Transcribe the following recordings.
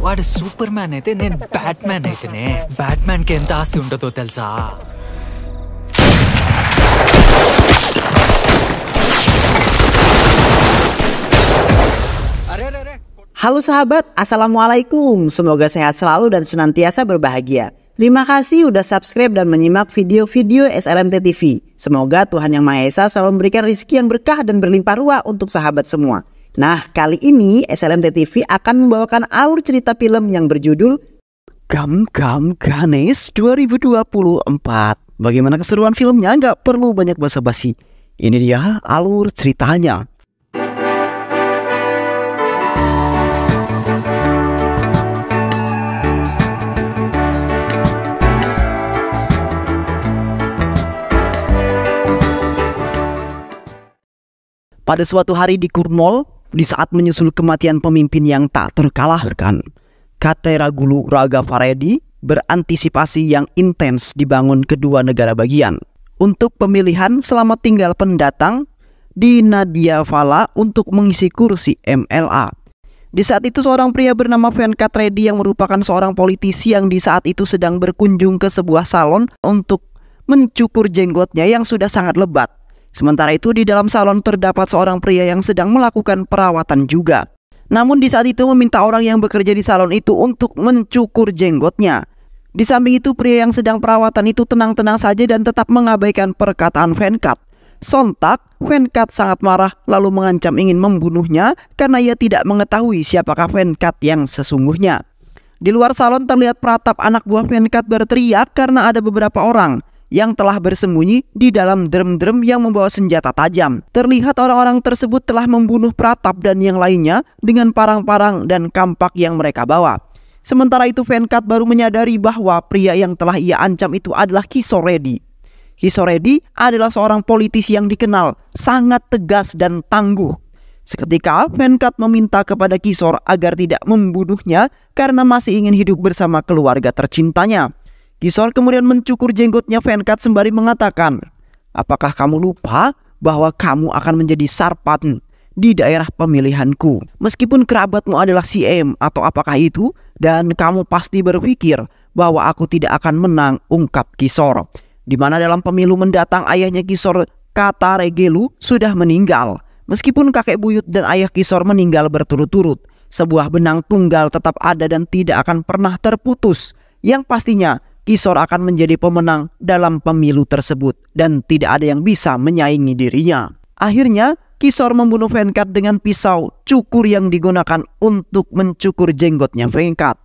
వాడు super man అయితే నేను బ్యాట్ మ్యాన్ అయితేనే బ్యాట్ మ్యాన్ కి ఎంత ఆస్తి ఉంటుందో తెలుసా? Halo sahabat, Assalamualaikum. Semoga sehat selalu dan senantiasa berbahagia. Terima kasih udah subscribe dan menyimak video-video SLMT TV. Semoga Tuhan Yang Maha Esa selalu memberikan rezeki yang berkah dan berlimpah ruah untuk sahabat semua. Nah, kali ini SLMT TV akan membawakan alur cerita film yang berjudul Gam Gam Ganesh 2024. Bagaimana keseruan filmnya? Nggak perlu banyak basa-basi. Ini dia alur ceritanya. Pada suatu hari di Kurmol, di saat menyusul kematian pemimpin yang tak terkalahkan, Katera Gulu Raga Faredi berantisipasi yang intens dibangun kedua negara bagian untuk pemilihan selamat tinggal pendatang di Nadia Vala untuk mengisi kursi MLA. Di saat itu seorang pria bernama Venkat Reddy yang merupakan seorang politisi yang di saat itu sedang berkunjung ke sebuah salon untuk mencukur jenggotnya yang sudah sangat lebat. Sementara itu di dalam salon terdapat seorang pria yang sedang melakukan perawatan juga. Namun di saat itu meminta orang yang bekerja di salon itu untuk mencukur jenggotnya. Di samping itu pria yang sedang perawatan itu tenang-tenang saja dan tetap mengabaikan perkataan Venkat. Sontak Venkat sangat marah lalu mengancam ingin membunuhnya karena ia tidak mengetahui siapakah Venkat yang sesungguhnya. Di luar salon terlihat Pratap anak buah Venkat berteriak karena ada beberapa orang yang telah bersembunyi di dalam drum-drum yang membawa senjata tajam. Terlihat orang-orang tersebut telah membunuh Pratap dan yang lainnya dengan parang-parang dan kampak yang mereka bawa. Sementara itu Venkat baru menyadari bahwa pria yang telah ia ancam itu adalah Kishore Reddy. Kishore Reddy adalah seorang politisi yang dikenal sangat tegas dan tangguh. Seketika Venkat meminta kepada Kishore agar tidak membunuhnya karena masih ingin hidup bersama keluarga tercintanya. Kishore kemudian mencukur jenggotnya Venkat sembari mengatakan, "Apakah kamu lupa bahwa kamu akan menjadi sarpan di daerah pemilihanku? Meskipun kerabatmu adalah CM atau apakah itu, dan kamu pasti berpikir bahwa aku tidak akan menang," ungkap Kishore. Di mana dalam pemilu mendatang ayahnya Kishore, Kataregelu, sudah meninggal. Meskipun kakek buyut dan ayah Kishore meninggal berturut-turut, sebuah benang tunggal tetap ada dan tidak akan pernah terputus. Yang pastinya Kishore akan menjadi pemenang dalam pemilu tersebut dan tidak ada yang bisa menyaingi dirinya. Akhirnya Kishore membunuh Venkat dengan pisau cukur yang digunakan untuk mencukur jenggotnya Venkat.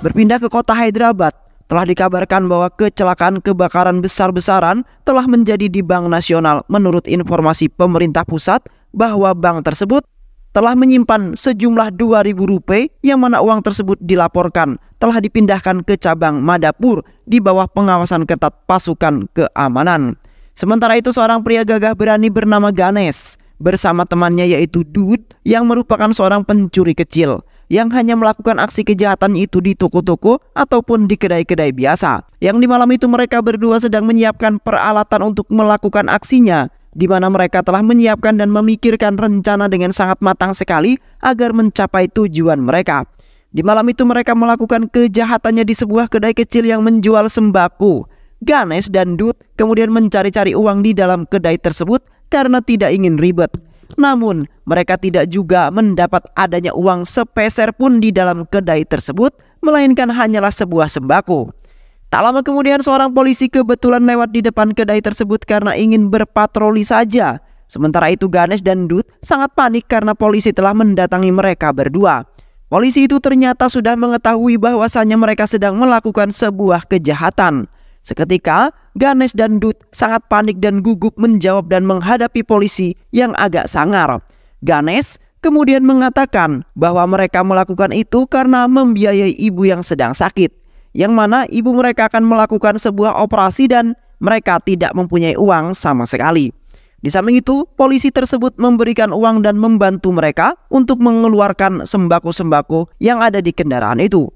Berpindah ke kota Hyderabad, telah dikabarkan bahwa kecelakaan kebakaran besar-besaran telah menjadi di Bank Nasional. Menurut informasi pemerintah pusat bahwa bank tersebut telah menyimpan sejumlah 2.000 rupiah yang mana uang tersebut dilaporkan telah dipindahkan ke cabang Madapur di bawah pengawasan ketat pasukan keamanan. Sementara itu seorang pria gagah berani bernama Ganesh bersama temannya yaitu Dud yang merupakan seorang pencuri kecil yang hanya melakukan aksi kejahatan itu di toko-toko ataupun di kedai-kedai biasa. Yang di malam itu mereka berdua sedang menyiapkan peralatan untuk melakukan aksinya, di mana mereka telah menyiapkan dan memikirkan rencana dengan sangat matang sekali agar mencapai tujuan mereka. Di malam itu mereka melakukan kejahatannya di sebuah kedai kecil yang menjual sembako. Ganesh dan Dut kemudian mencari-cari uang di dalam kedai tersebut karena tidak ingin ribet. Namun mereka tidak juga mendapat adanya uang sepeser pun di dalam kedai tersebut, melainkan hanyalah sebuah sembako. Tak lama kemudian seorang polisi kebetulan lewat di depan kedai tersebut karena ingin berpatroli saja. Sementara itu Ganesh dan Dut sangat panik karena polisi telah mendatangi mereka berdua. Polisi itu ternyata sudah mengetahui bahwasannya mereka sedang melakukan sebuah kejahatan. Seketika Ganesh dan Dut sangat panik dan gugup menjawab dan menghadapi polisi yang agak sangar. Ganesh kemudian mengatakan bahwa mereka melakukan itu karena membiayai ibu yang sedang sakit, yang mana ibu mereka akan melakukan sebuah operasi dan mereka tidak mempunyai uang sama sekali. Di samping itu, polisi tersebut memberikan uang dan membantu mereka untuk mengeluarkan sembako-sembako yang ada di kendaraan itu.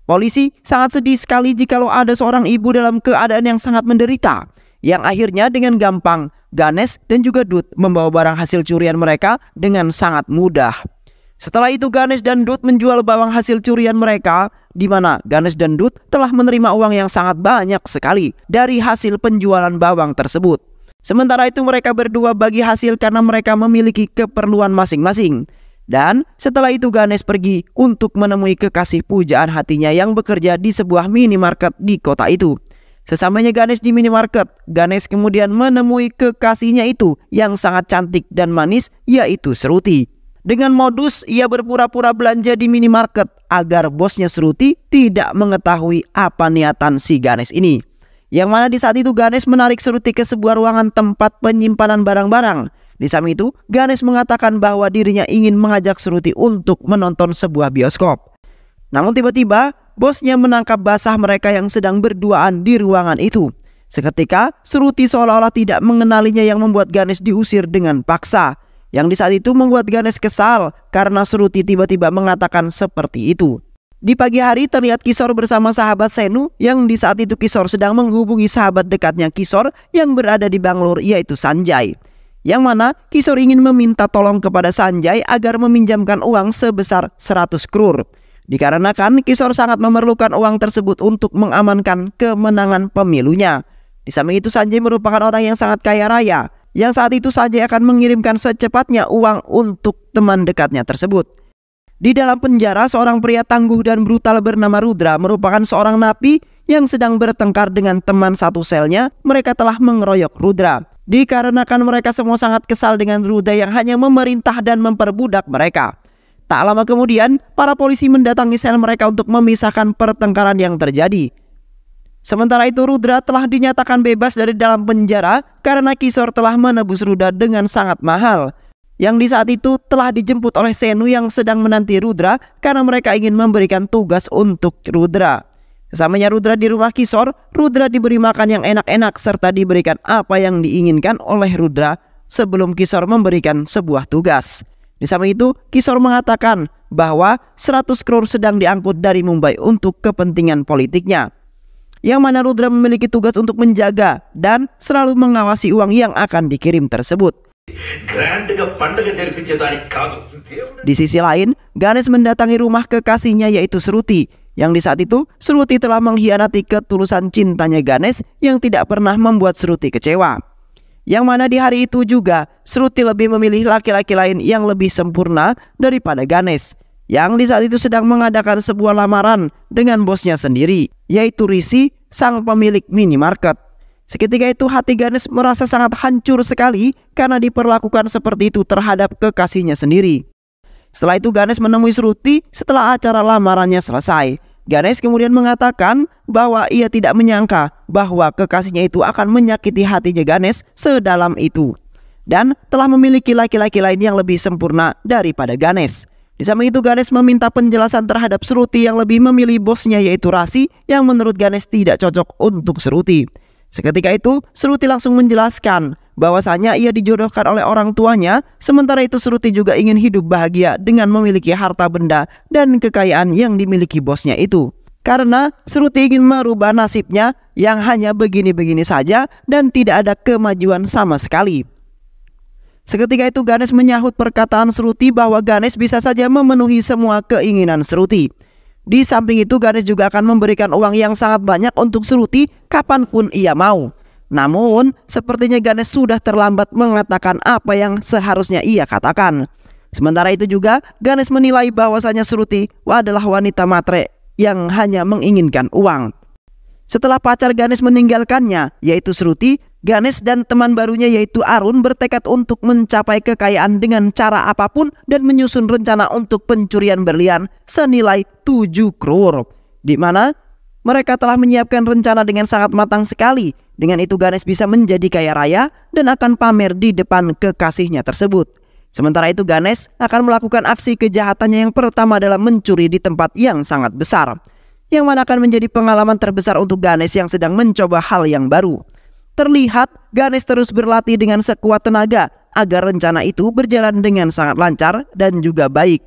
Polisi sangat sedih sekali jikalau ada seorang ibu dalam keadaan yang sangat menderita, yang akhirnya dengan gampang Ganesh dan juga Dut membawa barang hasil curian mereka dengan sangat mudah. Setelah itu Ganesh dan Dut menjual barang hasil curian mereka, di mana Ganesh dan Dut telah menerima uang yang sangat banyak sekali dari hasil penjualan bawang tersebut. Sementara itu mereka berdua bagi hasil karena mereka memiliki keperluan masing-masing. Dan setelah itu Ganesh pergi untuk menemui kekasih pujaan hatinya yang bekerja di sebuah minimarket di kota itu. Sesamanya Ganesh di minimarket, Ganesh kemudian menemui kekasihnya itu yang sangat cantik dan manis, yaitu Shruti. Dengan modus ia berpura-pura belanja di minimarket agar bosnya Shruti tidak mengetahui apa niatan si Ganesh ini. Yang mana di saat itu Ganesh menarik Shruti ke sebuah ruangan tempat penyimpanan barang-barang. Di samping itu, Ganesh mengatakan bahwa dirinya ingin mengajak Shruti untuk menonton sebuah bioskop. Namun tiba-tiba, bosnya menangkap basah mereka yang sedang berduaan di ruangan itu. Seketika, Shruti seolah-olah tidak mengenalinya yang membuat Ganesh diusir dengan paksa. Yang di saat itu membuat Ganesh kesal karena Shruti tiba-tiba mengatakan seperti itu. Di pagi hari terlihat Kishore bersama sahabat Senu yang di saat itu Kishore sedang menghubungi sahabat dekatnya Kishore yang berada di Bangalore yaitu Sanjay. Yang mana Kishore ingin meminta tolong kepada Sanjay agar meminjamkan uang sebesar 100 crore. Dikarenakan Kishore sangat memerlukan uang tersebut untuk mengamankan kemenangan pemilunya. Di samping itu Sanjay merupakan orang yang sangat kaya raya, yang saat itu Sanjay akan mengirimkan secepatnya uang untuk teman dekatnya tersebut. Di dalam penjara seorang pria tangguh dan brutal bernama Rudra merupakan seorang napi yang sedang bertengkar dengan teman satu selnya. Mereka telah mengeroyok Rudra. Dikarenakan mereka semua sangat kesal dengan Rudra yang hanya memerintah dan memperbudak mereka. Tak lama kemudian, para polisi mendatangi sel mereka untuk memisahkan pertengkaran yang terjadi. Sementara itu Rudra telah dinyatakan bebas dari dalam penjara karena Kishore telah menebus Rudra dengan sangat mahal. Yang di saat itu telah dijemput oleh Senu yang sedang menanti Rudra karena mereka ingin memberikan tugas untuk Rudra. Sesamanya Rudra di rumah Kishore, Rudra diberi makan yang enak-enak serta diberikan apa yang diinginkan oleh Rudra sebelum Kishore memberikan sebuah tugas. Di samping itu, Kishore mengatakan bahwa 100 crore sedang diangkut dari Mumbai untuk kepentingan politiknya. Yang mana Rudra memiliki tugas untuk menjaga dan selalu mengawasi uang yang akan dikirim tersebut. Di sisi lain, Ganesh mendatangi rumah kekasihnya yaitu Shruti. Yang di saat itu, Shruti telah mengkhianati ketulusan cintanya Ganesh yang tidak pernah membuat Shruti kecewa. Yang mana di hari itu juga, Shruti lebih memilih laki-laki lain yang lebih sempurna daripada Ganesh. Yang di saat itu sedang mengadakan sebuah lamaran dengan bosnya sendiri, yaitu Rishi, sang pemilik minimarket. Seketika itu hati Ganesh merasa sangat hancur sekali karena diperlakukan seperti itu terhadap kekasihnya sendiri. Setelah itu Ganesh menemui Shruti setelah acara lamarannya selesai. Ganesh kemudian mengatakan bahwa ia tidak menyangka bahwa kekasihnya itu akan menyakiti hatinya Ganesh sedalam itu. Dan telah memiliki laki-laki lain yang lebih sempurna daripada Ganesh. Di samping itu Ganesh meminta penjelasan terhadap Shruti yang lebih memilih bosnya yaitu Rashi yang menurut Ganesh tidak cocok untuk Shruti. Seketika itu Shruti langsung menjelaskan bahwasanya ia dijodohkan oleh orang tuanya, sementara itu Shruti juga ingin hidup bahagia dengan memiliki harta benda dan kekayaan yang dimiliki bosnya itu. Karena Shruti ingin merubah nasibnya yang hanya begini-begini saja dan tidak ada kemajuan sama sekali. Seketika itu Ganesh menyahut perkataan Shruti bahwa Ganesh bisa saja memenuhi semua keinginan Shruti. Di samping itu Ganesh juga akan memberikan uang yang sangat banyak untuk Shruti kapanpun ia mau. Namun sepertinya Ganesh sudah terlambat mengatakan apa yang seharusnya ia katakan. Sementara itu juga Ganesh menilai bahwasanya Shruti adalah wanita matre yang hanya menginginkan uang. Setelah pacar Ganesh meninggalkannya yaitu Shruti, Ganesh dan teman barunya yaitu Arun bertekad untuk mencapai kekayaan dengan cara apapun dan menyusun rencana untuk pencurian berlian senilai 7 crore. Di mana mereka telah menyiapkan rencana dengan sangat matang sekali. Dengan itu Ganesh bisa menjadi kaya raya dan akan pamer di depan kekasihnya tersebut. Sementara itu Ganesh akan melakukan aksi kejahatannya yang pertama dalam mencuri di tempat yang sangat besar. Yang mana akan menjadi pengalaman terbesar untuk Ganesh yang sedang mencoba hal yang baru. Terlihat Ganesh terus berlatih dengan sekuat tenaga agar rencana itu berjalan dengan sangat lancar dan juga baik.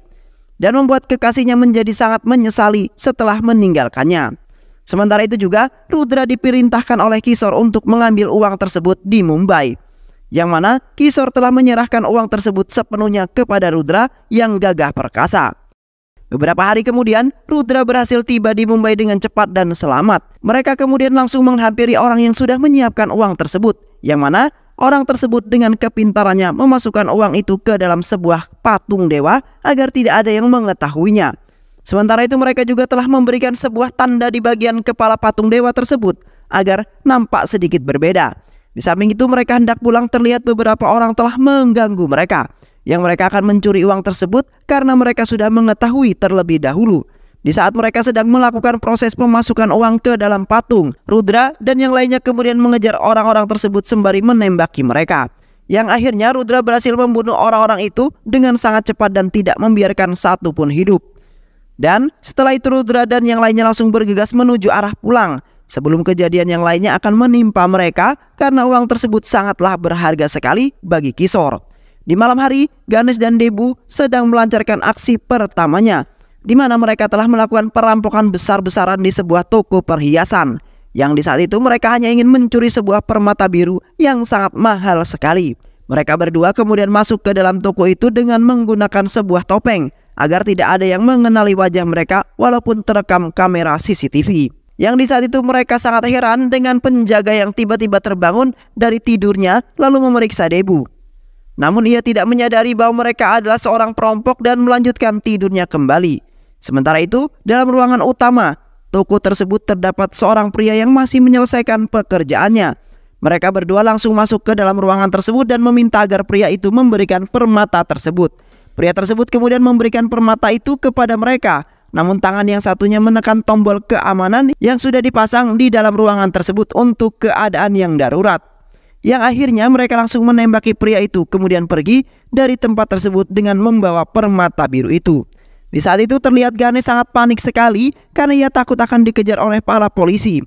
Dan membuat kekasihnya menjadi sangat menyesali setelah meninggalkannya. Sementara itu juga Rudra diperintahkan oleh Kishore untuk mengambil uang tersebut di Mumbai. yang mana Kishore telah menyerahkan uang tersebut sepenuhnya kepada Rudra yang gagah perkasa. Beberapa hari kemudian, Rudra berhasil tiba di Mumbai dengan cepat dan selamat. Mereka kemudian langsung menghampiri orang yang sudah menyiapkan uang tersebut, yang mana orang tersebut dengan kepintarannya memasukkan uang itu ke dalam sebuah patung dewa agar tidak ada yang mengetahuinya. Sementara itu mereka juga telah memberikan sebuah tanda di bagian kepala patung dewa tersebut agar nampak sedikit berbeda. Di samping itu mereka hendak pulang, terlihat beberapa orang telah mengganggu mereka, yang mereka akan mencuri uang tersebut karena mereka sudah mengetahui terlebih dahulu. Di saat mereka sedang melakukan proses pemasukan uang ke dalam patung, Rudra dan yang lainnya kemudian mengejar orang-orang tersebut sembari menembaki mereka. Yang akhirnya Rudra berhasil membunuh orang-orang itu dengan sangat cepat dan tidak membiarkan satu pun hidup. Dan setelah itu Rudra dan yang lainnya langsung bergegas menuju arah pulang, sebelum kejadian yang lainnya akan menimpa mereka karena uang tersebut sangatlah berharga sekali bagi Kishore. Di malam hari, Ganesh dan Debu sedang melancarkan aksi pertamanya, di mana mereka telah melakukan perampokan besar-besaran di sebuah toko perhiasan, yang di saat itu mereka hanya ingin mencuri sebuah permata biru yang sangat mahal sekali. Mereka berdua kemudian masuk ke dalam toko itu dengan menggunakan sebuah topeng agar tidak ada yang mengenali wajah mereka walaupun terekam kamera CCTV. Yang di saat itu mereka sangat heran dengan penjaga yang tiba-tiba terbangun dari tidurnya lalu memeriksa Debu. Namun ia tidak menyadari bahwa mereka adalah seorang perampok dan melanjutkan tidurnya kembali. Sementara itu, dalam ruangan utama toko tersebut terdapat seorang pria yang masih menyelesaikan pekerjaannya. Mereka berdua langsung masuk ke dalam ruangan tersebut dan meminta agar pria itu memberikan permata tersebut. Pria tersebut kemudian memberikan permata itu kepada mereka, namun tangan yang satunya menekan tombol keamanan yang sudah dipasang di dalam ruangan tersebut untuk keadaan yang darurat. Yang akhirnya mereka langsung menembaki pria itu kemudian pergi dari tempat tersebut dengan membawa permata biru itu. Di saat itu terlihat Ganesh sangat panik sekali karena ia takut akan dikejar oleh para polisi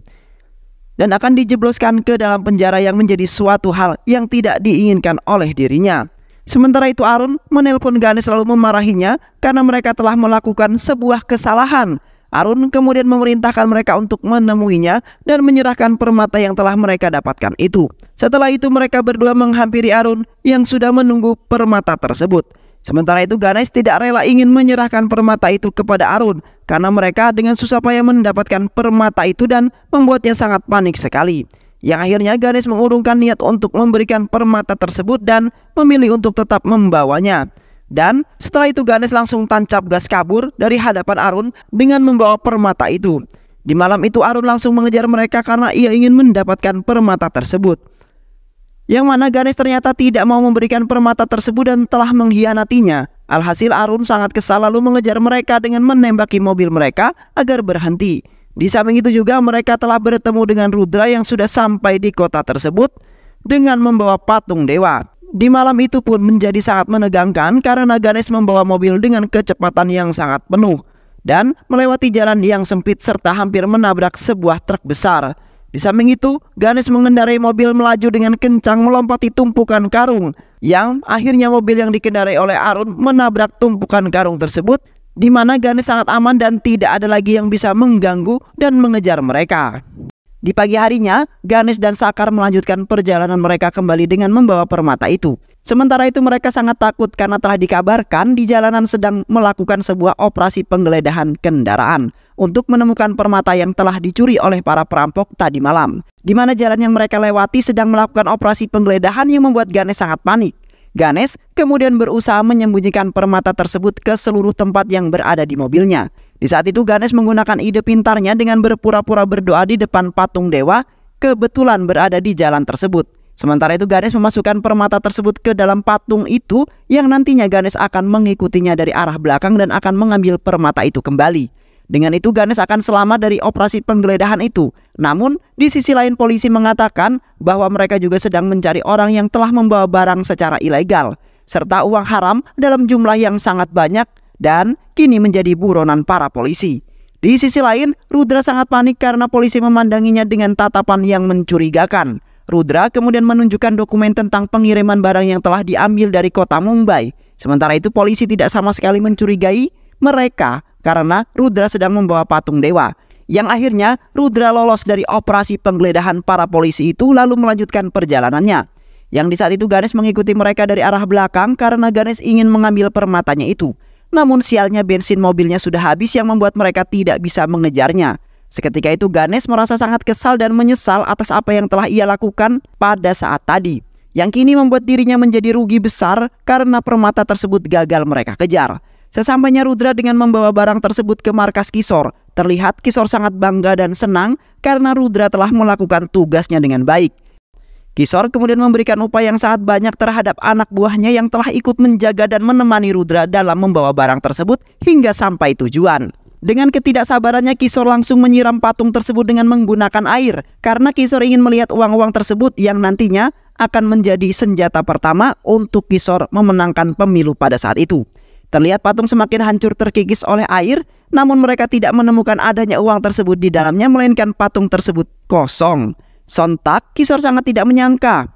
dan akan dijebloskan ke dalam penjara yang menjadi suatu hal yang tidak diinginkan oleh dirinya. Sementara itu Arun menelpon Ganesh lalu memarahinya karena mereka telah melakukan sebuah kesalahan. Arun kemudian memerintahkan mereka untuk menemuinya dan menyerahkan permata yang telah mereka dapatkan itu. Setelah itu mereka berdua menghampiri Arun yang sudah menunggu permata tersebut. Sementara itu Ganesh tidak rela ingin menyerahkan permata itu kepada Arun karena mereka dengan susah payah mendapatkan permata itu dan membuatnya sangat panik sekali. Yang akhirnya Ganesh mengurungkan niat untuk memberikan permata tersebut dan memilih untuk tetap membawanya. Dan setelah itu Ganesh langsung tancap gas kabur dari hadapan Arun dengan membawa permata itu. Di malam itu Arun langsung mengejar mereka karena ia ingin mendapatkan permata tersebut. Yang mana Ganesh ternyata tidak mau memberikan permata tersebut dan telah mengkhianatinya. Alhasil Arun sangat kesal lalu mengejar mereka dengan menembaki mobil mereka agar berhenti. Di samping itu juga mereka telah bertemu dengan Rudra yang sudah sampai di kota tersebut dengan membawa patung dewa. Di malam itu pun menjadi sangat menegangkan karena Ganesh membawa mobil dengan kecepatan yang sangat penuh dan melewati jalan yang sempit serta hampir menabrak sebuah truk besar. Di samping itu, Ganesh mengendarai mobil melaju dengan kencang melompati tumpukan karung, yang akhirnya mobil yang dikendarai oleh Arun menabrak tumpukan karung tersebut, di mana Ganesh sangat aman dan tidak ada lagi yang bisa mengganggu dan mengejar mereka. Di pagi harinya, Ganesh dan Sakar melanjutkan perjalanan mereka kembali dengan membawa permata itu. Sementara itu mereka sangat takut karena telah dikabarkan di jalanan sedang melakukan sebuah operasi penggeledahan kendaraan untuk menemukan permata yang telah dicuri oleh para perampok tadi malam. Di mana jalan yang mereka lewati sedang melakukan operasi penggeledahan yang membuat Ganesh sangat panik. Ganesh kemudian berusaha menyembunyikan permata tersebut ke seluruh tempat yang berada di mobilnya. Di saat itu Ganesh menggunakan ide pintarnya dengan berpura-pura berdoa di depan patung dewa kebetulan berada di jalan tersebut. Sementara itu Ganesh memasukkan permata tersebut ke dalam patung itu yang nantinya Ganesh akan mengikutinya dari arah belakang dan akan mengambil permata itu kembali. Dengan itu Ganesh akan selamat dari operasi penggeledahan itu. Namun di sisi lain polisi mengatakan bahwa mereka juga sedang mencari orang yang telah membawa barang secara ilegal serta uang haram dalam jumlah yang sangat banyak dan kini menjadi buronan para polisi. Di sisi lain Rudra sangat panik karena polisi memandanginya dengan tatapan yang mencurigakan. Rudra kemudian menunjukkan dokumen tentang pengiriman barang yang telah diambil dari kota Mumbai. Sementara itu polisi tidak sama sekali mencurigai mereka karena Rudra sedang membawa patung dewa. Yang akhirnya Rudra lolos dari operasi penggeledahan para polisi itu lalu melanjutkan perjalanannya. Yang di saat itu Ganesh mengikuti mereka dari arah belakang karena Ganesh ingin mengambil permatanya itu. Namun sialnya bensin mobilnya sudah habis yang membuat mereka tidak bisa mengejarnya. Seketika itu Ganesh merasa sangat kesal dan menyesal atas apa yang telah ia lakukan pada saat tadi, yang kini membuat dirinya menjadi rugi besar karena permata tersebut gagal mereka kejar. Sesampainya Rudra dengan membawa barang tersebut ke markas Kishore, terlihat Kishore sangat bangga dan senang karena Rudra telah melakukan tugasnya dengan baik. Kishore kemudian memberikan upah yang sangat banyak terhadap anak buahnya yang telah ikut menjaga dan menemani Rudra dalam membawa barang tersebut hingga sampai tujuan. Dengan ketidaksabarannya Kishore langsung menyiram patung tersebut dengan menggunakan air karena Kishore ingin melihat uang-uang tersebut yang nantinya akan menjadi senjata pertama untuk Kishore memenangkan pemilu pada saat itu. Terlihat patung semakin hancur terkikis oleh air, namun mereka tidak menemukan adanya uang tersebut di dalamnya melainkan patung tersebut kosong. Sontak Kishore sangat tidak menyangka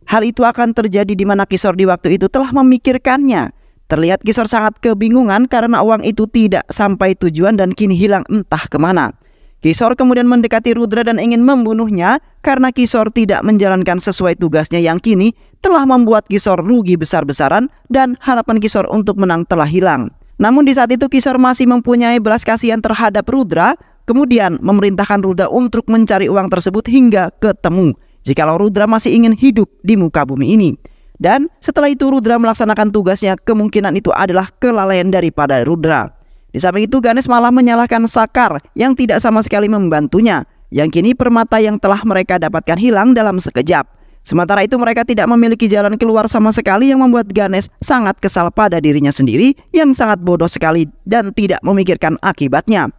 hal itu akan terjadi di mana Kishore di waktu itu telah memikirkannya. Terlihat Kishore sangat kebingungan karena uang itu tidak sampai tujuan dan kini hilang entah kemana. Kishore kemudian mendekati Rudra dan ingin membunuhnya karena Kishore tidak menjalankan sesuai tugasnya yang kini telah membuat Kishore rugi besar-besaran dan harapan Kishore untuk menang telah hilang. Namun di saat itu Kishore masih mempunyai belas kasihan terhadap Rudra, kemudian memerintahkan Rudra untuk mencari uang tersebut hingga ketemu jikalau Rudra masih ingin hidup di muka bumi ini. Dan setelah itu Rudra melaksanakan tugasnya, kemungkinan itu adalah kelalaian daripada Rudra. Di samping itu Ganesh malah menyalahkan Sakar yang tidak sama sekali membantunya, yang kini permata yang telah mereka dapatkan hilang dalam sekejap. Sementara itu mereka tidak memiliki jalan keluar sama sekali yang membuat Ganesh sangat kesal pada dirinya sendiri yang sangat bodoh sekali dan tidak memikirkan akibatnya.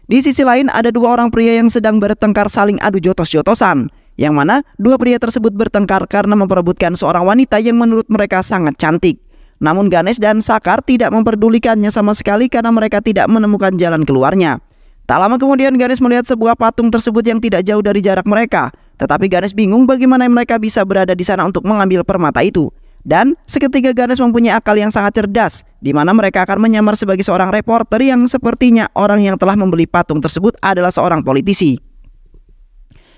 Di sisi lain ada dua orang pria yang sedang bertengkar saling adu jotos-jotosan, yang mana dua pria tersebut bertengkar karena memperebutkan seorang wanita yang menurut mereka sangat cantik. Namun Ganesh dan Sakar tidak memperdulikannya sama sekali karena mereka tidak menemukan jalan keluarnya. Tak lama kemudian Ganesh melihat sebuah patung tersebut yang tidak jauh dari jarak mereka. Tetapi Ganesh bingung bagaimana mereka bisa berada di sana untuk mengambil permata itu. Dan seketika Ganesh mempunyai akal yang sangat cerdas, di mana mereka akan menyamar sebagai seorang reporter yang sepertinya orang yang telah membeli patung tersebut adalah seorang politisi.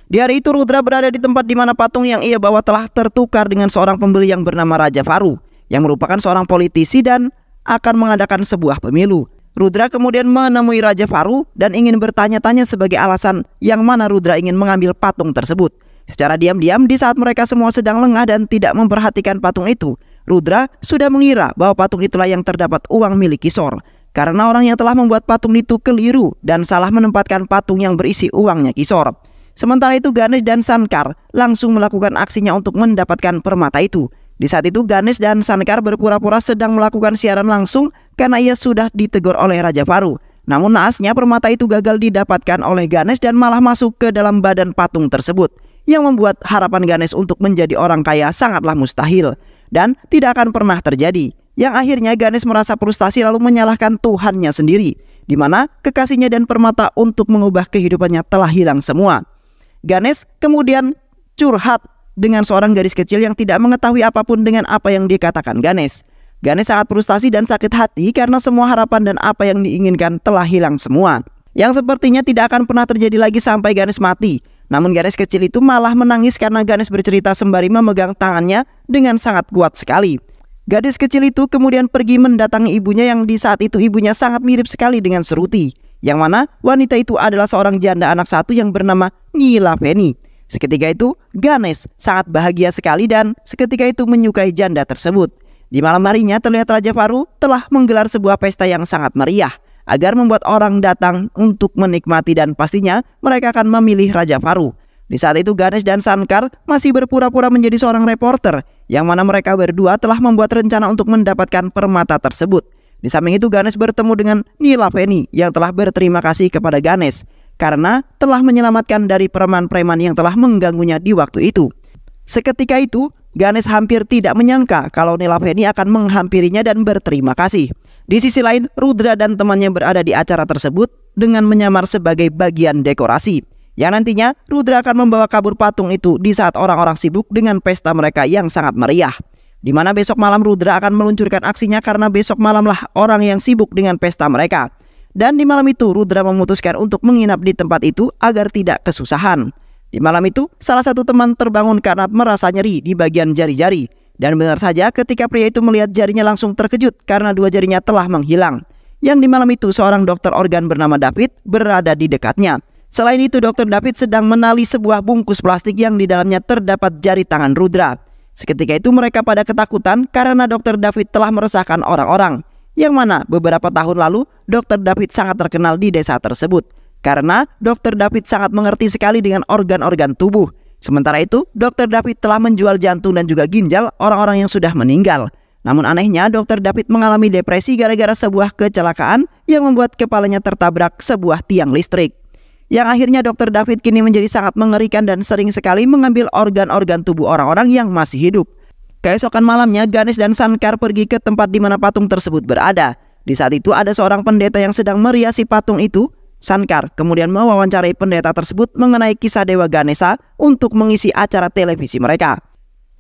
Di hari itu Rudra berada di tempat di mana patung yang ia bawa telah tertukar dengan seorang pembeli yang bernama Raja Faru, yang merupakan seorang politisi dan akan mengadakan sebuah pemilu. Rudra kemudian menemui Raja Faru dan ingin bertanya-tanya sebagai alasan yang mana Rudra ingin mengambil patung tersebut. Secara diam-diam di saat mereka semua sedang lengah dan tidak memperhatikan patung itu, Rudra sudah mengira bahwa patung itulah yang terdapat uang milik Kishore. Karena orang yang telah membuat patung itu keliru dan salah menempatkan patung yang berisi uangnya Kishore. Sementara itu Ganesh dan Sankar langsung melakukan aksinya untuk mendapatkan permata itu. Di saat itu Ganesh dan Sankar berpura-pura sedang melakukan siaran langsung karena ia sudah ditegur oleh Raja Faru. Namun naasnya permata itu gagal didapatkan oleh Ganesh dan malah masuk ke dalam badan patung tersebut, yang membuat harapan Ganesh untuk menjadi orang kaya sangatlah mustahil dan tidak akan pernah terjadi. Yang akhirnya Ganesh merasa frustasi lalu menyalahkan Tuhannya sendiri, di mana kekasihnya dan permata untuk mengubah kehidupannya telah hilang semua. Ganesh kemudian curhat dengan seorang gadis kecil yang tidak mengetahui apapun dengan apa yang dikatakan Ganesh. Ganesh sangat frustasi dan sakit hati karena semua harapan dan apa yang diinginkan telah hilang semua, yang sepertinya tidak akan pernah terjadi lagi sampai Ganesh mati. Namun gadis kecil itu malah menangis karena Ganesh bercerita sembari memegang tangannya dengan sangat kuat sekali. Gadis kecil itu kemudian pergi mendatangi ibunya yang di saat itu ibunya sangat mirip sekali dengan Shruti, yang mana wanita itu adalah seorang janda anak satu yang bernama Nilaveni. Seketika itu Ganesh sangat bahagia sekali dan seketika itu menyukai janda tersebut. Di malam harinya terlihat Raja Faru telah menggelar sebuah pesta yang sangat meriah agar membuat orang datang untuk menikmati dan pastinya mereka akan memilih Raja Faru. Di saat itu Ganesh dan Sankar masih berpura-pura menjadi seorang reporter, yang mana mereka berdua telah membuat rencana untuk mendapatkan permata tersebut. Di samping itu Ganesh bertemu dengan Nilaveni yang telah berterima kasih kepada Ganesh karena telah menyelamatkan dari preman-preman yang telah mengganggunya di waktu itu. Seketika itu Ganesh hampir tidak menyangka kalau Nilaveni akan menghampirinya dan berterima kasih. Di sisi lain Rudra dan temannya berada di acara tersebut dengan menyamar sebagai bagian dekorasi, yang nantinya Rudra akan membawa kabur patung itu di saat orang-orang sibuk dengan pesta mereka yang sangat meriah, di mana besok malam Rudra akan meluncurkan aksinya karena besok malamlah orang yang sibuk dengan pesta mereka. Dan di malam itu Rudra memutuskan untuk menginap di tempat itu agar tidak kesusahan. Di Di malam itu, salah satu teman terbangun karena merasa nyeri di bagian jari-jari. Dan benar saja ketika pria itu melihat jarinya langsung terkejut karena dua jarinya telah menghilang. Yang di malam itu seorang dokter organ bernama David berada di dekatnya. Selain itu, Dr. David sedang menali sebuah bungkus plastik yang di dalamnya terdapat jari tangan Rudra. Seketika itu mereka pada ketakutan karena Dr. David telah meresahkan orang-orang. Yang mana beberapa tahun lalu Dr. David sangat terkenal di desa tersebut. Karena Dr. David sangat mengerti sekali dengan organ-organ tubuh. Sementara itu, Dr. David telah menjual jantung dan juga ginjal orang-orang yang sudah meninggal. Namun anehnya, Dr. David mengalami depresi gara-gara sebuah kecelakaan yang membuat kepalanya tertabrak sebuah tiang listrik. Yang akhirnya Dr. David kini menjadi sangat mengerikan dan sering sekali mengambil organ-organ tubuh orang-orang yang masih hidup. Keesokan malamnya, Ganesh dan Sankar pergi ke tempat di mana patung tersebut berada. Di saat itu ada seorang pendeta yang sedang meriasi patung itu. Sankar kemudian mewawancarai pendeta tersebut mengenai kisah Dewa Ganesha untuk mengisi acara televisi mereka.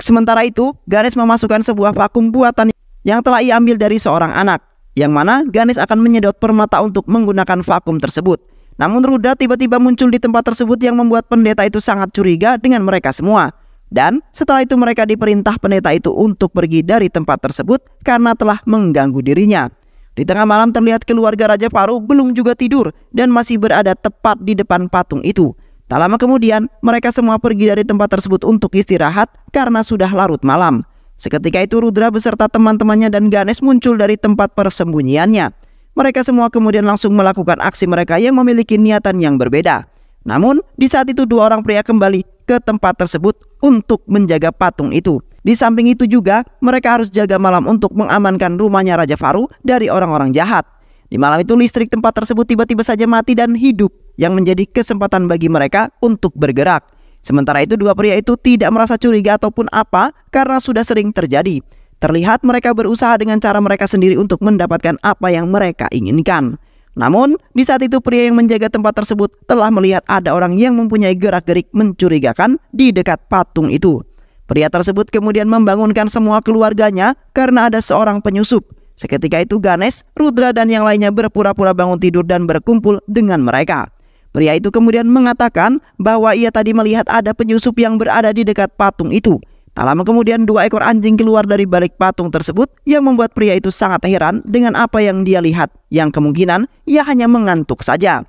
Sementara itu, Ganesh memasukkan sebuah vakum buatan yang telah ia ambil dari seorang anak, yang mana Ganesh akan menyedot permata untuk menggunakan vakum tersebut. Namun Rudra tiba-tiba muncul di tempat tersebut yang membuat pendeta itu sangat curiga dengan mereka semua. Dan setelah itu mereka diperintah pendeta itu untuk pergi dari tempat tersebut karena telah mengganggu dirinya. Di tengah malam terlihat keluarga Raja Faru belum juga tidur dan masih berada tepat di depan patung itu. Tak lama kemudian, mereka semua pergi dari tempat tersebut untuk istirahat karena sudah larut malam. Seketika itu Rudra beserta teman-temannya dan Ganesh muncul dari tempat persembunyiannya. Mereka semua kemudian langsung melakukan aksi mereka yang memiliki niatan yang berbeda. Namun, di saat itu dua orang pria kembali ke tempat tersebut untuk menjaga patung itu. Di samping itu juga, mereka harus jaga malam untuk mengamankan rumahnya Raja Faru dari orang-orang jahat. Di malam itu listrik tempat tersebut tiba-tiba saja mati dan hidup, yang menjadi kesempatan bagi mereka untuk bergerak. Sementara itu dua pria itu tidak merasa curiga ataupun apa karena sudah sering terjadi. Terlihat mereka berusaha dengan cara mereka sendiri untuk mendapatkan apa yang mereka inginkan. Namun, di saat itu pria yang menjaga tempat tersebut telah melihat ada orang yang mempunyai gerak-gerik mencurigakan di dekat patung itu. Pria tersebut kemudian membangunkan semua keluarganya karena ada seorang penyusup. Seketika itu Ganesh, Rudra dan yang lainnya berpura-pura bangun tidur dan berkumpul dengan mereka. Pria itu kemudian mengatakan bahwa ia tadi melihat ada penyusup yang berada di dekat patung itu. Tak lama kemudian 2 ekor anjing keluar dari balik patung tersebut yang membuat pria itu sangat heran dengan apa yang dia lihat, yang kemungkinan ia hanya mengantuk saja.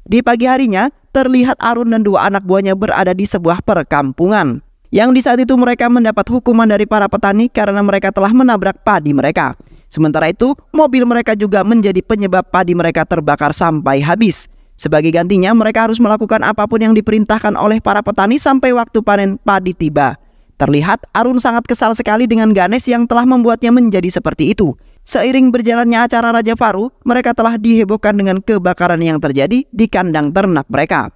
Di pagi harinya, terlihat Arun dan 2 anak buahnya berada di sebuah perkampungan. Yang di saat itu mereka mendapat hukuman dari para petani karena mereka telah menabrak padi mereka. Sementara itu, mobil mereka juga menjadi penyebab padi mereka terbakar sampai habis. Sebagai gantinya, mereka harus melakukan apapun yang diperintahkan oleh para petani sampai waktu panen padi tiba. Terlihat Arun sangat kesal sekali dengan Ganesh yang telah membuatnya menjadi seperti itu. Seiring berjalannya acara Raja Faru, mereka telah dihebohkan dengan kebakaran yang terjadi di kandang ternak mereka.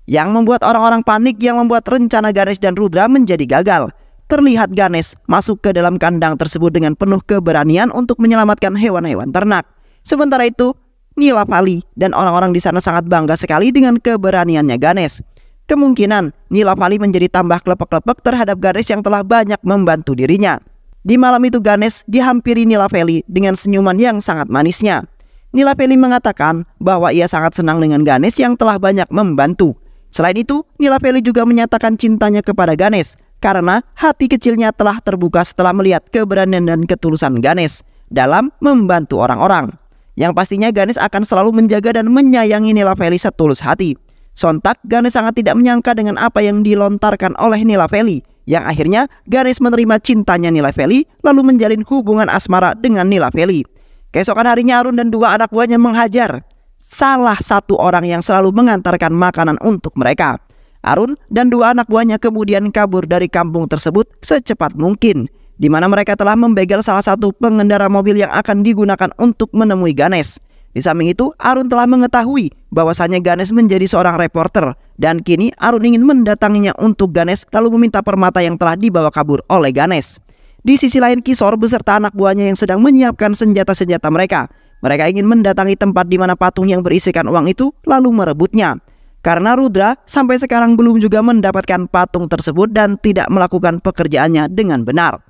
Yang membuat orang-orang panik yang membuat rencana Ganesh dan Rudra menjadi gagal. Terlihat Ganesh masuk ke dalam kandang tersebut dengan penuh keberanian untuk menyelamatkan hewan-hewan ternak. Sementara itu, Nilapali dan orang-orang di sana sangat bangga sekali dengan keberaniannya Ganesh. Kemungkinan Nilapali menjadi tambah klepek-klepek terhadap Ganesh yang telah banyak membantu dirinya. Di malam itu Ganesh dihampiri Nilapali dengan senyuman yang sangat manisnya. Nilapali mengatakan bahwa ia sangat senang dengan Ganesh yang telah banyak membantu. Selain itu, Nilapali juga menyatakan cintanya kepada Ganesh karena hati kecilnya telah terbuka setelah melihat keberanian dan ketulusan Ganesh dalam membantu orang-orang. Yang pastinya Ganesh akan selalu menjaga dan menyayangi Nilapali setulus hati. Sontak, Ganesh sangat tidak menyangka dengan apa yang dilontarkan oleh Nilapali. Yang akhirnya Ganesh menerima cintanya Nilapali lalu menjalin hubungan asmara dengan Nilapali. Keesokan harinya Arun dan 2 anak buahnya menghajar salah satu orang yang selalu mengantarkan makanan untuk mereka. Arun dan 2 anak buahnya kemudian kabur dari kampung tersebut secepat mungkin, di mana mereka telah membegal salah satu pengendara mobil yang akan digunakan untuk menemui Ganesh. Di samping itu, Arun telah mengetahui bahwasannya Ganesh menjadi seorang reporter dan kini Arun ingin mendatanginya untuk Ganesh lalu meminta permata yang telah dibawa kabur oleh Ganesh. Di sisi lain, Kishore beserta anak buahnya yang sedang menyiapkan senjata-senjata mereka. Mereka ingin mendatangi tempat di mana patung yang berisikan uang itu lalu merebutnya. Karena Rudra sampai sekarang belum juga mendapatkan patung tersebut dan tidak melakukan pekerjaannya dengan benar.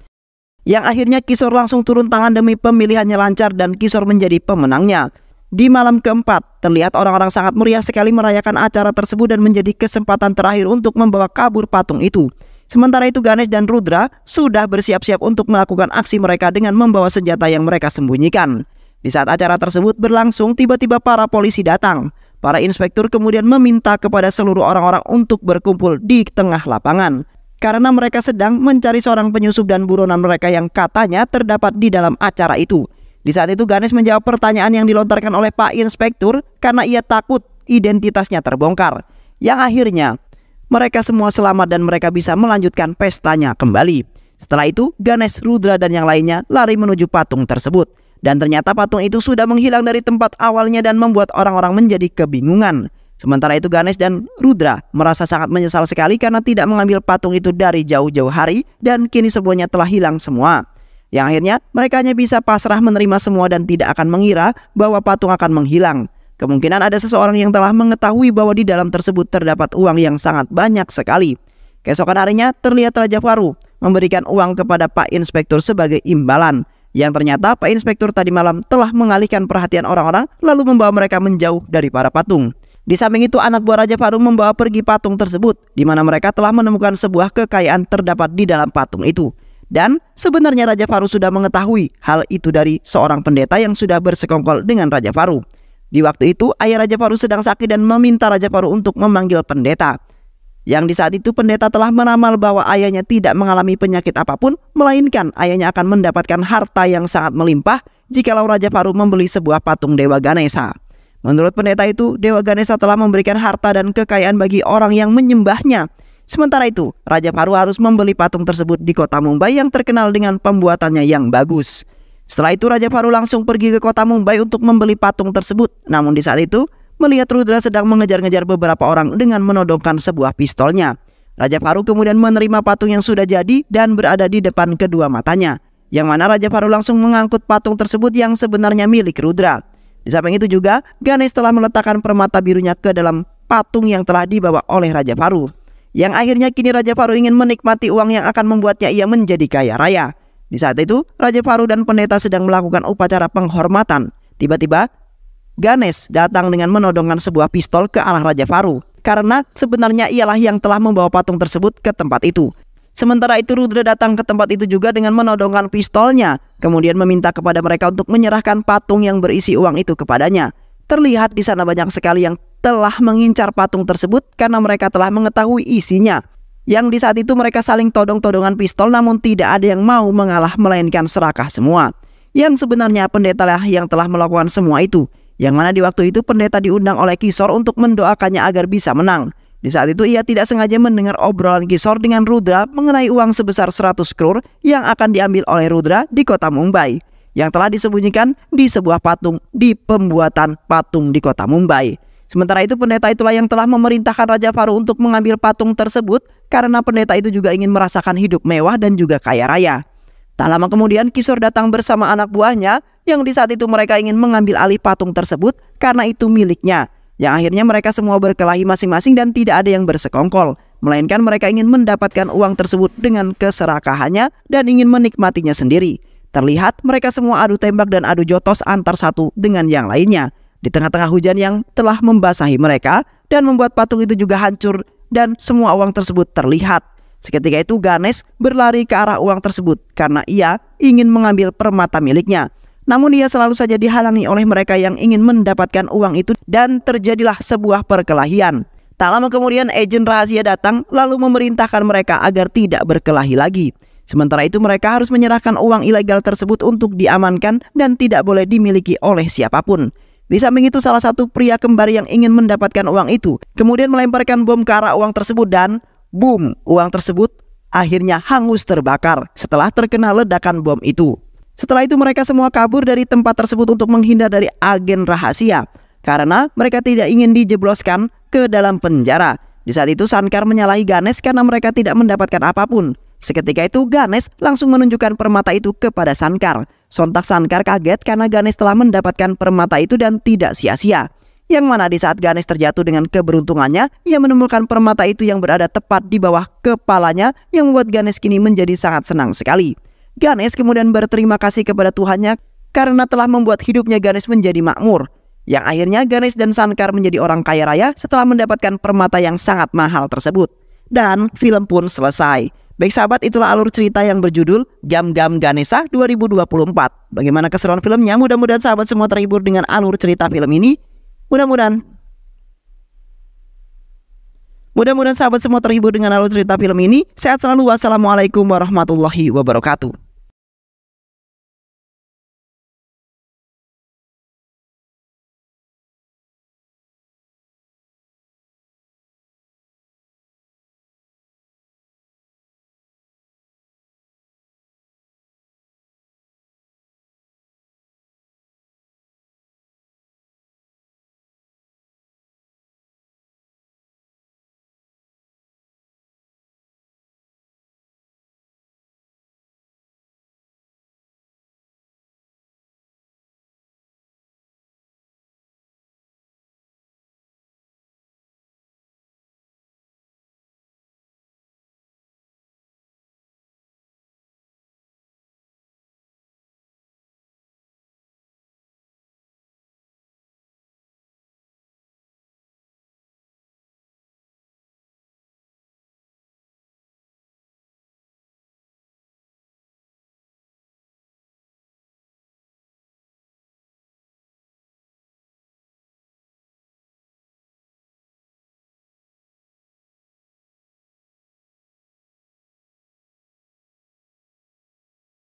Yang akhirnya Kishore langsung turun tangan demi pemilihannya lancar dan Kishore menjadi pemenangnya. Di malam keempat, terlihat orang-orang sangat meriah sekali merayakan acara tersebut dan menjadi kesempatan terakhir untuk membawa kabur patung itu. Sementara itu Ganesh dan Rudra sudah bersiap-siap untuk melakukan aksi mereka dengan membawa senjata yang mereka sembunyikan. Di saat acara tersebut berlangsung, tiba-tiba para polisi datang. Para inspektur kemudian meminta kepada seluruh orang-orang untuk berkumpul di tengah lapangan, karena mereka sedang mencari seorang penyusup dan buronan mereka yang katanya terdapat di dalam acara itu. Di saat itu Ganesh menjawab pertanyaan yang dilontarkan oleh Pak Inspektur karena ia takut identitasnya terbongkar. Yang akhirnya mereka semua selamat dan mereka bisa melanjutkan pestanya kembali. Setelah itu Ganesh, Rudra dan yang lainnya lari menuju patung tersebut. Dan ternyata patung itu sudah menghilang dari tempat awalnya dan membuat orang-orang menjadi kebingungan. Sementara itu Ganesh dan Rudra merasa sangat menyesal sekali karena tidak mengambil patung itu dari jauh-jauh hari dan kini semuanya telah hilang semua. Yang akhirnya mereka hanya bisa pasrah menerima semua dan tidak akan mengira bahwa patung akan menghilang. Kemungkinan ada seseorang yang telah mengetahui bahwa di dalam tersebut terdapat uang yang sangat banyak sekali. Keesokan harinya terlihat Raja Faru memberikan uang kepada Pak Inspektur sebagai imbalan. Yang ternyata Pak Inspektur tadi malam telah mengalihkan perhatian orang-orang lalu membawa mereka menjauh dari para patung. Di samping itu anak buah Raja Faru membawa pergi patung tersebut, di mana mereka telah menemukan sebuah kekayaan terdapat di dalam patung itu. Dan sebenarnya Raja Faru sudah mengetahui hal itu dari seorang pendeta yang sudah bersekongkol dengan Raja Faru. Di waktu itu ayah Raja Faru sedang sakit dan meminta Raja Faru untuk memanggil pendeta. Yang di saat itu pendeta telah meramal bahwa ayahnya tidak mengalami penyakit apapun, melainkan ayahnya akan mendapatkan harta yang sangat melimpah jikalau Raja Faru membeli sebuah patung Dewa Ganesha. Menurut pendeta itu, Dewa Ganesha telah memberikan harta dan kekayaan bagi orang yang menyembahnya. Sementara itu, Raja Faru harus membeli patung tersebut di kota Mumbai yang terkenal dengan pembuatannya yang bagus. Setelah itu Raja Faru langsung pergi ke kota Mumbai untuk membeli patung tersebut. Namun di saat itu, melihat Rudra sedang mengejar-ngejar beberapa orang dengan menodongkan sebuah pistolnya. Raja Faru kemudian menerima patung yang sudah jadi dan berada di depan kedua matanya. Yang mana Raja Faru langsung mengangkut patung tersebut yang sebenarnya milik Rudra. Di samping itu juga, Ganesh telah meletakkan permata birunya ke dalam patung yang telah dibawa oleh Raja Faru. Yang akhirnya kini Raja Faru ingin menikmati uang yang akan membuatnya ia menjadi kaya raya. Di saat itu, Raja Faru dan pendeta sedang melakukan upacara penghormatan. Tiba-tiba, Ganesh datang dengan menodongkan sebuah pistol ke arah Raja Faru. Karena sebenarnya ialah yang telah membawa patung tersebut ke tempat itu. Sementara itu Rudra datang ke tempat itu juga dengan menodongkan pistolnya. Kemudian meminta kepada mereka untuk menyerahkan patung yang berisi uang itu kepadanya. Terlihat di sana banyak sekali yang telah mengincar patung tersebut karena mereka telah mengetahui isinya. Yang di saat itu mereka saling todong-todongan pistol namun tidak ada yang mau mengalah melainkan serakah semua. Yang sebenarnya pendeta lah yang telah melakukan semua itu. Yang mana di waktu itu pendeta diundang oleh Kishore untuk mendoakannya agar bisa menang. Di saat itu ia tidak sengaja mendengar obrolan Kishore dengan Rudra mengenai uang sebesar 100 crore yang akan diambil oleh Rudra di kota Mumbai, yang telah disembunyikan di sebuah patung di pembuatan patung di kota Mumbai. Sementara itu pendeta itulah yang telah memerintahkan Raja Faru untuk mengambil patung tersebut karena pendeta itu juga ingin merasakan hidup mewah dan juga kaya raya. Tak lama kemudian Kishore datang bersama anak buahnya yang di saat itu mereka ingin mengambil alih patung tersebut karena itu miliknya. Yang akhirnya mereka semua berkelahi masing-masing dan tidak ada yang bersekongkol, melainkan mereka ingin mendapatkan uang tersebut dengan keserakahannya dan ingin menikmatinya sendiri. Terlihat mereka semua adu tembak dan adu jotos antar satu dengan yang lainnya di tengah-tengah hujan yang telah membasahi mereka dan membuat patung itu juga hancur dan semua uang tersebut terlihat. Seketika itu Ganesh berlari ke arah uang tersebut karena ia ingin mengambil permata miliknya. Namun ia selalu saja dihalangi oleh mereka yang ingin mendapatkan uang itu dan terjadilah sebuah perkelahian. Tak lama kemudian agen rahasia datang lalu memerintahkan mereka agar tidak berkelahi lagi. Sementara itu mereka harus menyerahkan uang ilegal tersebut untuk diamankan dan tidak boleh dimiliki oleh siapapun. Di samping itu salah satu pria kembar yang ingin mendapatkan uang itu kemudian melemparkan bom ke arah uang tersebut dan boom, uang tersebut akhirnya hangus terbakar setelah terkena ledakan bom itu. Setelah itu mereka semua kabur dari tempat tersebut untuk menghindar dari agen rahasia karena mereka tidak ingin dijebloskan ke dalam penjara. Di saat itu Shankar menyalahi Ganesh karena mereka tidak mendapatkan apapun. Seketika itu Ganesh langsung menunjukkan permata itu kepada Shankar. Sontak Shankar kaget karena Ganesh telah mendapatkan permata itu dan tidak sia-sia. Yang mana di saat Ganesh terjatuh dengan keberuntungannya, ia menemukan permata itu yang berada tepat di bawah kepalanya yang membuat Ganesh kini menjadi sangat senang sekali. Ganesh kemudian berterima kasih kepada Tuhannya karena telah membuat hidupnya Ganesh menjadi makmur. Yang akhirnya Ganesh dan Shankar menjadi orang kaya raya setelah mendapatkan permata yang sangat mahal tersebut. Dan film pun selesai. Baik sahabat, itulah alur cerita yang berjudul Gam Gam Ganesha 2024. Bagaimana keseruan filmnya? Mudah-mudahan sahabat semua terhibur dengan alur cerita film ini. Mudah-mudahan sahabat semua terhibur dengan alur cerita film ini. Sehat selalu. Wassalamualaikum warahmatullahi wabarakatuh.